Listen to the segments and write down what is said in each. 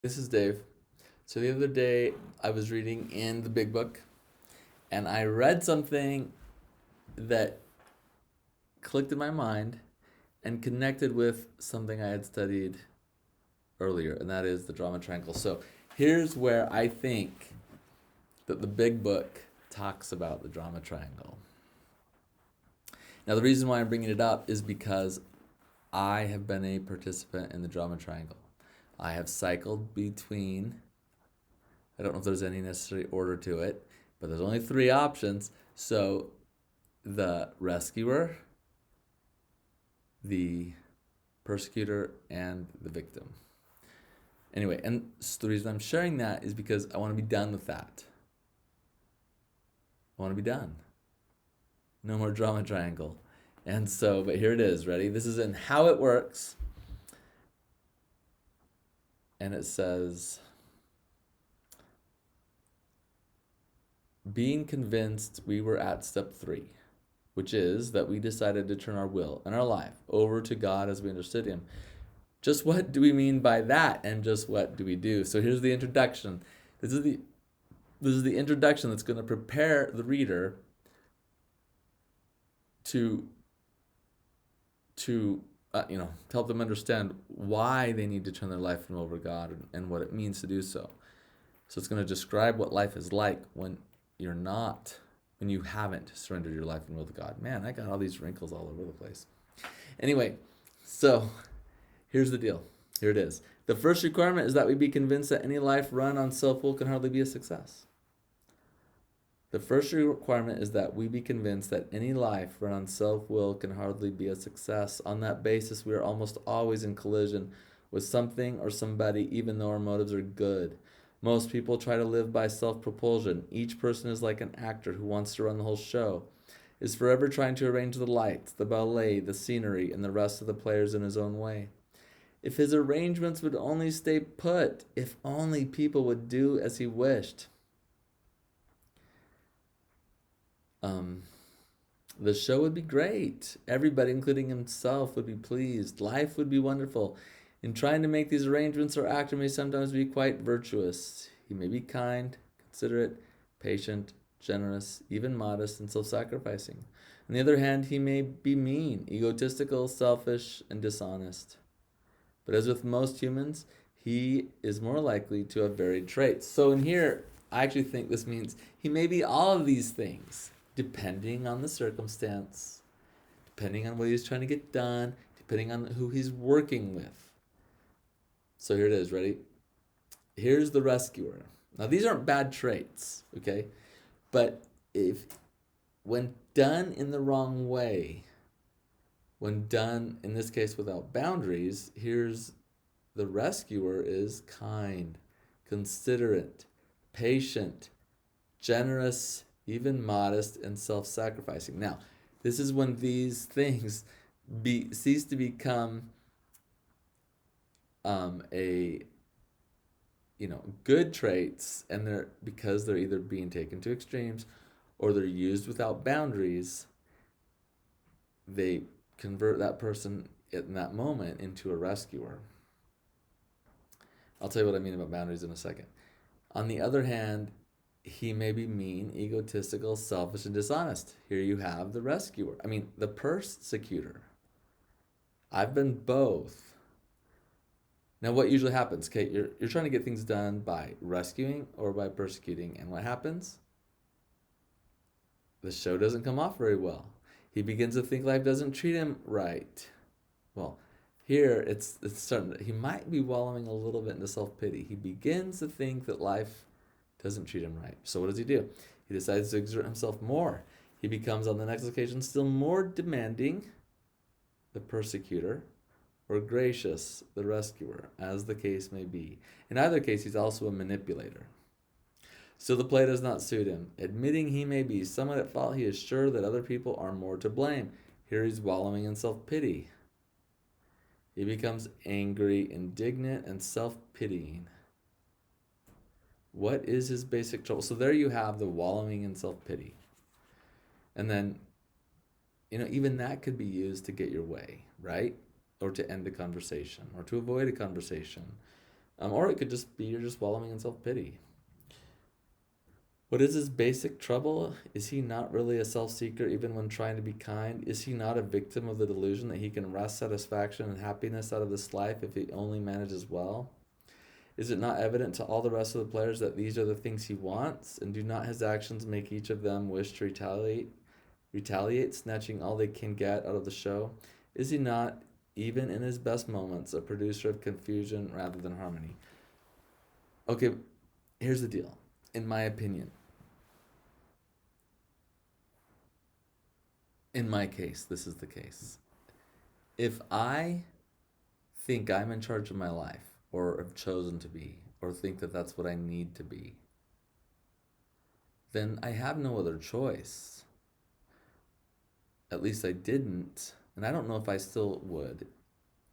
This is Dave. So the other day I was reading in the big book and I read something that clicked in my mind and connected with something I had studied earlier, and that is the drama triangle. So here's where I think that the big book talks about the drama triangle. Now, the reason why I'm bringing it up is because I have been a participant in the drama triangle. I have cycled between, I don't know if there's any necessary order to it, but there's only three options. So the rescuer, the persecutor, and the victim. Anyway, and so the reason I'm sharing that is because I want to be done with that. I want to be done. No more drama triangle. And so, but here it is, ready? This is in How It Works. And it says, being convinced we were at step 3, which is that we decided to turn our will and our life over to God as we understood Him. Just what do we mean by that, and just what do we do? So here's the introduction. This is the introduction that's going to prepare the reader to help them understand why they need to turn their life over to God and what it means to do so. So it's going to describe what life is like when you haven't surrendered your life and will to God. Man, I got all these wrinkles all over the place. Anyway, so here's the deal. Here it is. The first requirement is that we be convinced that any life run on self-will can hardly be a success. The first requirement is that we be convinced that any life run on self-will can hardly be a success. On that basis, we are almost always in collision with something or somebody, even though our motives are good. Most people try to live by self-propulsion. Each person is like an actor who wants to run the whole show, is forever trying to arrange the lights, the ballet, the scenery, and the rest of the players in his own way. If his arrangements would only stay put, if only people would do as he wished. The show would be great. Everybody, including himself, would be pleased. Life would be wonderful. In trying to make these arrangements, our actor may sometimes be quite virtuous. He may be kind, considerate, patient, generous, even modest and self-sacrificing. On the other hand, he may be mean, egotistical, selfish, and dishonest. But as with most humans, he is more likely to have varied traits. So in here, I actually think this means he may be all of these things, depending on the circumstance, depending on what he's trying to get done, depending on who he's working with. So here it is, ready? Here's the rescuer. Now these aren't bad traits, okay? But when done in the wrong way, when done, in this case, without boundaries, here's the rescuer is kind, considerate, patient, generous, even modest, and self-sacrificing. Now, this is when these things cease to become good traits, and because they're either being taken to extremes or they're used without boundaries. They convert that person in that moment into a rescuer. I'll tell you what I mean about boundaries in a second. On the other hand, he may be mean, egotistical, selfish, and dishonest. Here you have the the persecutor. I've been both. Now, what usually happens? Okay, you're trying to get things done by rescuing or by persecuting, and what happens? The show doesn't come off very well. He begins to think life doesn't treat him right. Well, here it's starting. He might be wallowing a little bit into self-pity. He begins to think that life doesn't treat him right. So what does he do? He decides to exert himself more. He becomes, on the next occasion, still more demanding, the persecutor, or gracious, the rescuer, as the case may be. In either case, he's also a manipulator. So the play does not suit him. Admitting he may be somewhat at fault, he is sure that other people are more to blame. Here he's wallowing in self-pity. He becomes angry, indignant, and self-pitying. What is his basic trouble? So there you have the wallowing in self-pity. And then, even that could be used to get your way, right? Or to end a conversation, or to avoid a conversation, Or it could just be you're just wallowing in self-pity. What is his basic trouble? Is he not really a self-seeker even when trying to be kind? Is he not a victim of the delusion that he can wrest satisfaction and happiness out of this life if he only manages well? Is it not evident to all the rest of the players that these are the things he wants? And do not his actions make each of them wish to retaliate, snatching all they can get out of the show? Is he not, even in his best moments, a producer of confusion rather than harmony? Okay, here's the deal. In my opinion, in my case, this is the case. If I think I'm in charge of my life, or have chosen to be, or think that that's what I need to be, then I have no other choice. At least I didn't, and I don't know if I still would.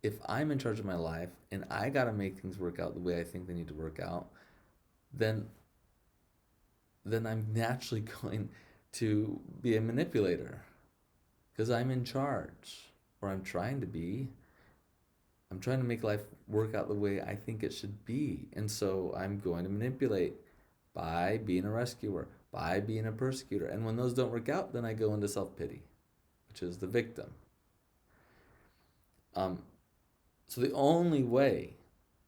If I'm in charge of my life and I gotta make things work out the way I think they need to work out, then I'm naturally going to be a manipulator because I'm in charge, or I'm trying to be. I'm trying to make life work out the way I think it should be. And so I'm going to manipulate by being a rescuer, by being a persecutor. And when those don't work out, then I go into self-pity, which is the victim. So the only way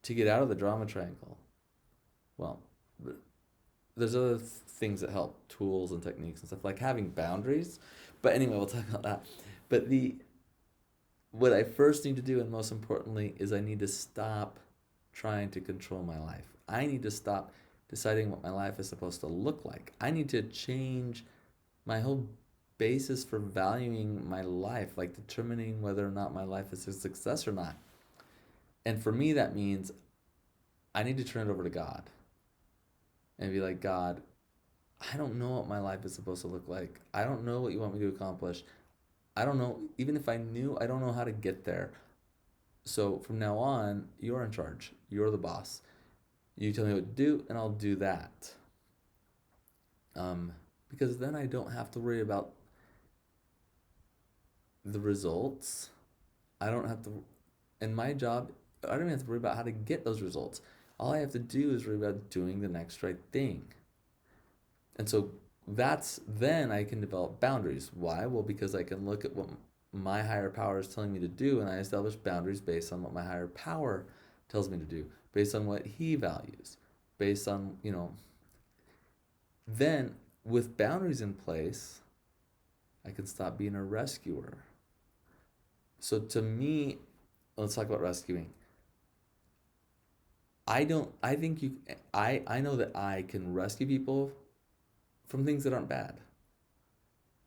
to get out of the drama triangle, well, there's other things that help, tools and techniques and stuff, like having boundaries. But anyway, we'll talk about that. But what I first need to do, and most importantly, is I need to stop trying to control my life. I need to stop deciding what my life is supposed to look like. I need to change my whole basis for valuing my life, like determining whether or not my life is a success or not. And for me, that means I need to turn it over to God and be like, God, I don't know what my life is supposed to look like. I don't know what you want me to accomplish. I don't know, even if I knew, I don't know how to get there. So from now on, you're in charge. You're the boss. You tell me what to do, and I'll do that. Because then I don't have to worry about the results. I don't have to, in my job, I don't even have to worry about how to get those results. All I have to do is worry about doing the next right thing. And so then I can develop boundaries. Why? Well, because I can look at what my higher power is telling me to do, and I establish boundaries based on what my higher power tells me to do, based on what he values, based on, then with boundaries in place, I can stop being a rescuer. So to me, let's talk about rescuing. I know that I can rescue people from things that aren't bad.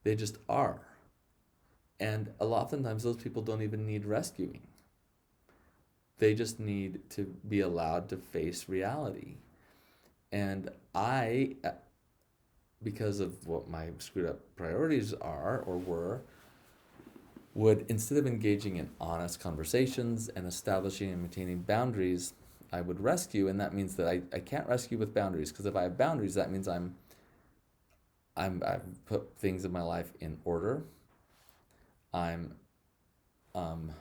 They just are. And a lot of times those people don't even need rescuing. They just need to be allowed to face reality. And I, because of what my screwed up priorities are or were, would, instead of engaging in honest conversations and establishing and maintaining boundaries, I would rescue. And that means that I can't rescue with boundaries, because if I have boundaries, that means I've put things in my life in order. I want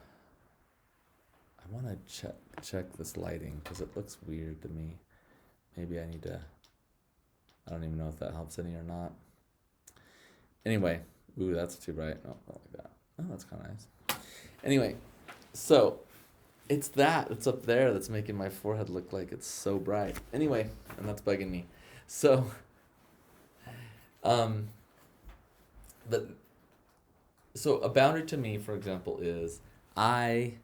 to check this lighting because it looks weird to me. Maybe I need to. I don't even know if that helps any or not. Anyway, ooh, that's too bright. No, not like that. Oh, that's kind of nice. Anyway, so it's up there that's making my forehead look like it's so bright. Anyway, and that's bugging me. So, so a boundary to me, for example, is I'm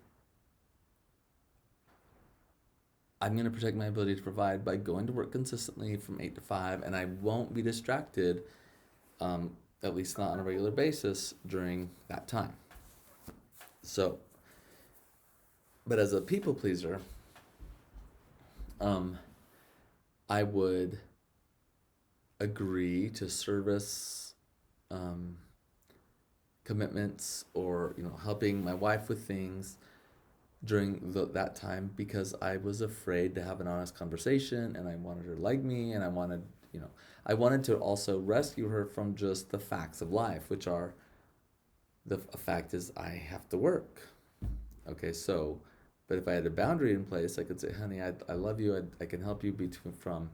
going to protect my ability to provide by going to work consistently from 8 to 5, and I won't be distracted, at least not on a regular basis, during that time. So, but as a people pleaser, I would agree to service commitments, or helping my wife with things during that time, because I was afraid to have an honest conversation, and I wanted her to like me, and I wanted to also rescue her from just the facts of life, which are, the fact is I have to work. Okay, so But if I had a boundary in place, I could say, honey, I love you. I can help you between from,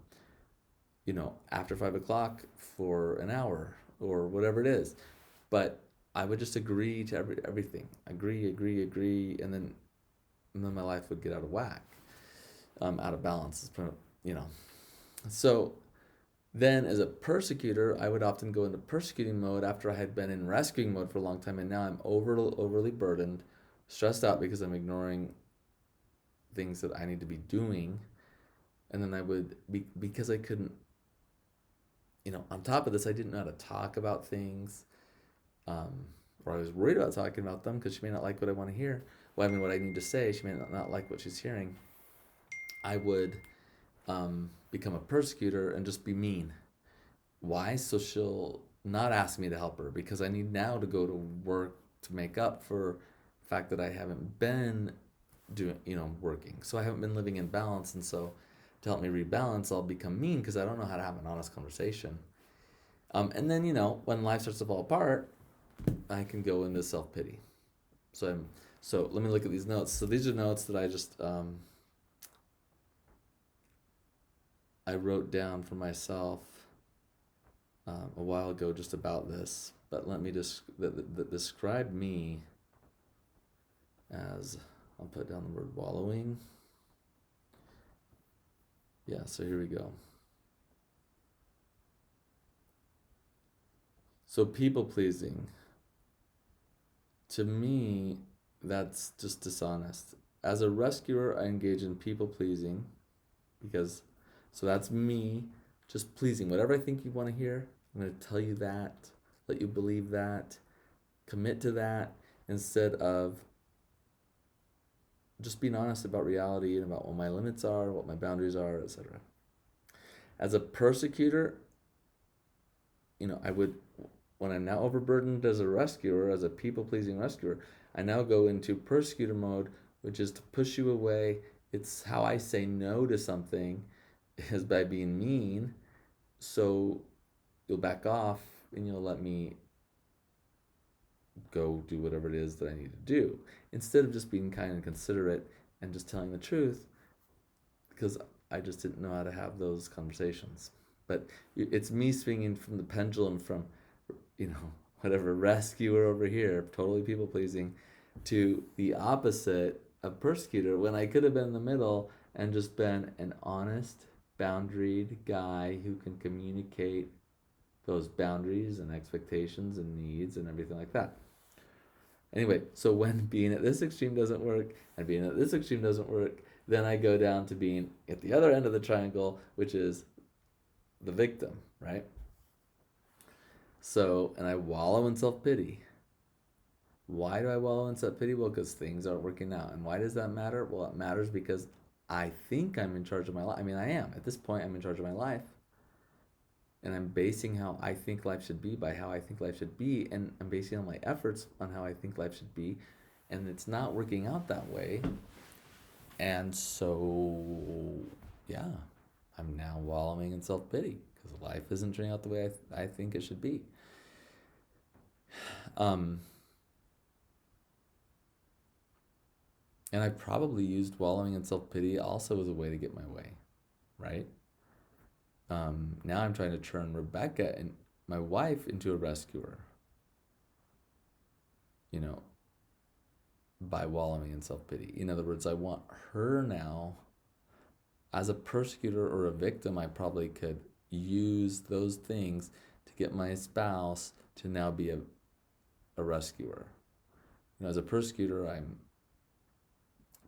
after 5 o'clock for an hour or whatever it is. But I would just agree to everything. Agree. And then my life would get out of whack, out of balance, you know. So then as a persecutor, I would often go into persecuting mode after I had been in rescuing mode for a long time. And now I'm overly burdened, stressed out because I'm ignoring things that I need to be doing. And then I would because I couldn't, on top of this, I didn't know how to talk about things, or I was worried about talking about them because she may not like what I want to hear. Well, I mean, what I need to say, she may not like what she's hearing. I would become a persecutor and just be mean. Why? So she'll not ask me to help her because I need now to go to work to make up for the fact that I haven't been doing, working. So I haven't been living in balance. And so to help me rebalance, I'll become mean because I don't know how to have an honest conversation. And then, when life starts to fall apart, I can go into self-pity. So let me look at these notes. So these are notes that I just, I wrote down for myself a while ago just about this. But let me just, that describe me as, I'll put down the word wallowing. Yeah, so here we go. So people pleasing. To me, that's just dishonest. As a rescuer, I engage in people pleasing so that's me just pleasing. Whatever I think you want to hear, I'm going to tell you that, let you believe that, commit to that, instead of just being honest about reality and about what my limits are, what my boundaries are, etc. As a persecutor, I would, when I'm now overburdened as a rescuer, as a people-pleasing rescuer, I now go into persecutor mode, which is to push you away. It's how I say no to something is by being mean. So you'll back off and you'll let me go do whatever it is that I need to do, instead of just being kind and considerate and just telling the truth, because I just didn't know how to have those conversations. But it's me swinging from the pendulum from, whatever rescuer over here, totally people pleasing, to the opposite of persecutor, when I could have been in the middle and just been an honest, boundaried guy who can communicate those boundaries and expectations and needs and everything like that. Anyway, so when being at this extreme doesn't work and being at this extreme doesn't work, then I go down to being at the other end of the triangle, which is the victim, right? So, and I wallow in self-pity. Why do I wallow in self-pity? Well, because things aren't working out. And why does that matter? Well, it matters because I think I'm in charge of my life. I mean, I am. At this point, I'm in charge of my life. And I'm basing how I think life should be by how I think life should be. And I'm basing all my efforts on how I think life should be. And it's not working out that way. And so, yeah, I'm now wallowing in self-pity because life isn't turning out the way I think it should be. And I probably used wallowing in self-pity also as a way to get my way, right? Now I'm trying to turn Rebecca and my wife into a rescuer, by wallowing in self-pity. In other words, I want her now, as a persecutor or a victim, I probably could use those things to get my spouse to now be a rescuer. As a persecutor, I'm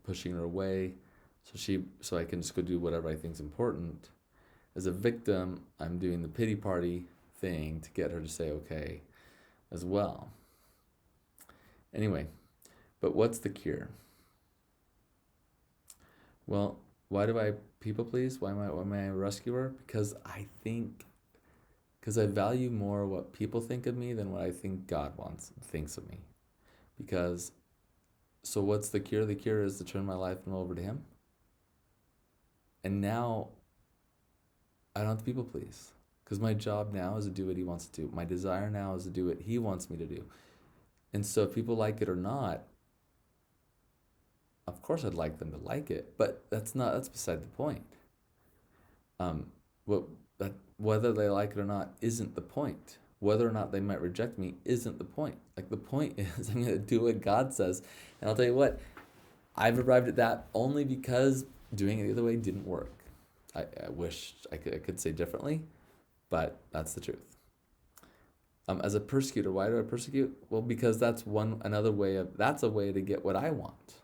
pushing her away so I can just go do whatever I think is important. As a victim, I'm doing the pity party thing to get her to say okay as well. Anyway, but what's the cure? Well, why do I people please? Why am I a rescuer? Because I value more what people think of me than what I think God thinks of me. So what's the cure? The cure is to turn my life over to Him. And now I don't have to people please, because my job now is to do what He wants to do. My desire now is to do what He wants me to do. And so if people like it or not, Of course, I'd like them to like it, but that's beside the point. Um, what that whether they like it or not isn't the point. Whether or not they might reject me isn't the point. Like the point is, I'm gonna do what God says, and I'll tell you what, I've arrived at that only because doing it the other way didn't work. I wish I could say differently, but that's the truth. As a persecutor, why do I persecute? Well, because that's a way to get what I want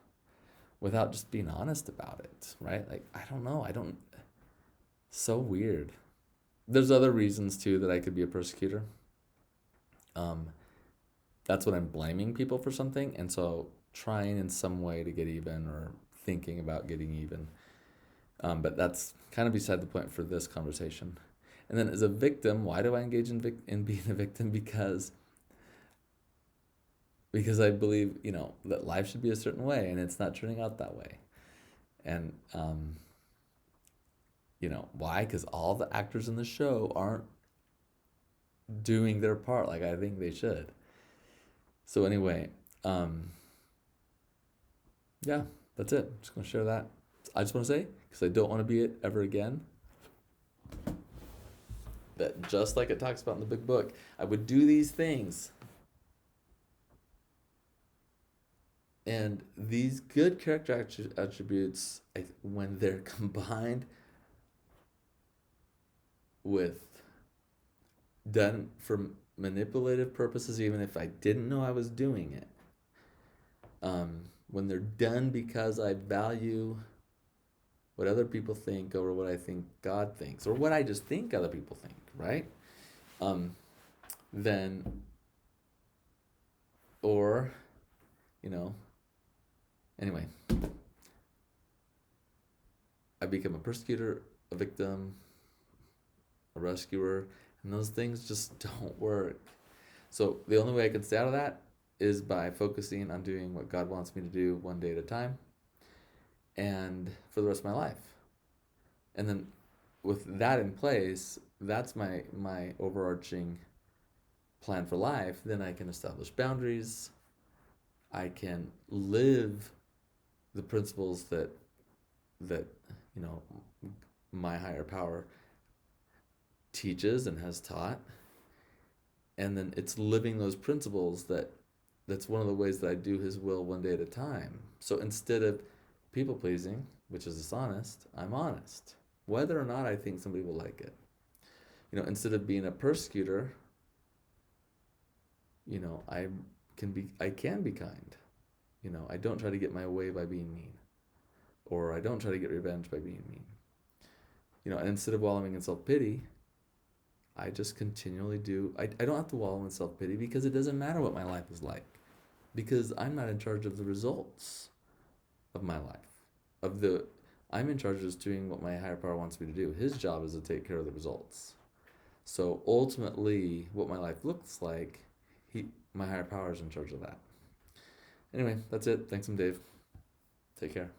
without just being honest about it, right? Like, I don't know. So weird. There's other reasons too that I could be a persecutor. Um, that's when I'm blaming people for something, and so trying in some way to get even or thinking about getting even. But that's kind of beside the point for this conversation. And then as a victim, why do I engage in being a victim? Because I believe, that life should be a certain way, and it's not turning out that way. And why? Because all the actors in the show aren't doing their part like I think they should. So anyway, yeah, that's it. I'm just gonna share that. I just want to say, because I don't want to be it ever again, that just like it talks about in the big book, I would do these things. And these good character attributes, when they're combined with done for manipulative purposes, even if I didn't know I was doing it, when they're done because I value what other people think over what I think God thinks, or what I just think other people think, right? Then, or, anyway, I become a persecutor, a victim, a rescuer, and those things just don't work. So the only way I can stay out of that is by focusing on doing what God wants me to do one day at a time, and for the rest of my life. And then with that in place, that's my overarching plan for life. Then I can establish boundaries. I can live the principles that my higher power teaches and has taught. And then it's living those principles that's one of the ways that I do his will one day at a time. So instead of people pleasing, which is dishonest, I'm honest, whether or not I think somebody will like it. Instead of being a persecutor, I can be kind. I don't try to get my way by being mean, or I don't try to get revenge by being mean. And instead of wallowing in self-pity, I just continually do. I don't have to wallow in self-pity, because it doesn't matter what my life is like, because I'm not in charge of the results of my life. I'm in charge of just doing what my higher power wants me to do. His job is to take care of the results. So ultimately, what my life looks like, my higher power is in charge of that. Anyway, that's it. Thanks, I'm Dave. Take care.